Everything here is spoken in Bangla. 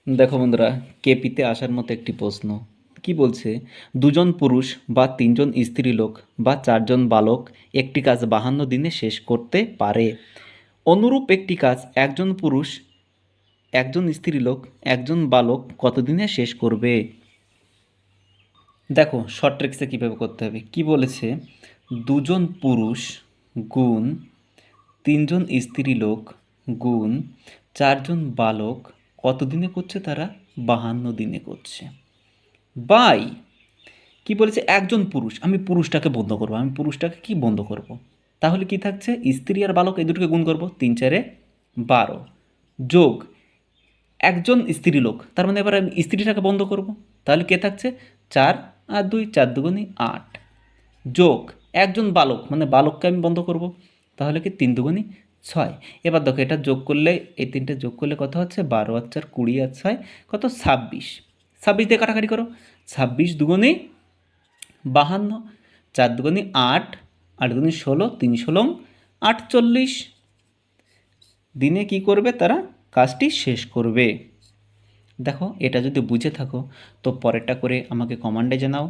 দেখো বন্ধুরা, কেপিতে আসার মতো একটি প্রশ্ন। কি বলছে? দুজন পুরুষ বা তিনজন স্ত্রীলোক বা চারজন বালক একটি কাজ 52 দিনে শেষ করতে পারে। অনুরূপ একটি কাজ একজন পুরুষ, একজন স্ত্রীলোক, একজন বালক কত দিনে শেষ করবে? দেখো শর্ট ট্রিক্সে কীভাবে করতে হবে। কি বলেছে? দুজন পুরুষ গুণ তিনজন স্ত্রীলোক গুণ চারজন বালক কত দিনে করছে? তারা 52 দিনে করছে। বাই কি বলেছে? একজন পুরুষ, আমি পুরুষটাকে বন্ধ করব, আমি পুরুষটাকে কি বন্ধ করব? তাহলে কি থাকছে? স্ত্রী আর বালক এই দুটোকে গুণ করব, 3 4 12 যোগ একজন স্ত্রীলোক, তার মানে এবার আমি স্ত্রীটাকে বন্ধ করব, তাহলে কে থাকছে? 4 আর 2 4 দুগুণে 8 যোগ একজন বালক, মানে বালককে আমি বন্ধ করব, তাহলে কি 3 দুগুণে 6। এবার দেখো এটা যোগ করলে, এই তিনটে যোগ করলে কত হচ্ছে? 12 আর 4 20 আর 6 কত? 26। 26 দিয়ে কাটাকাটি করো, 26 দুগুণে 52, 4 দুগুণে 8, 8 দুগুণে 16, 3 ষোলো 48 দিনে কি করবে তারা? কাজটি শেষ করবে। দেখো এটা যদি বুঝে থাকো তো পরেরটা করে আমাকে কমেন্টে জানাও।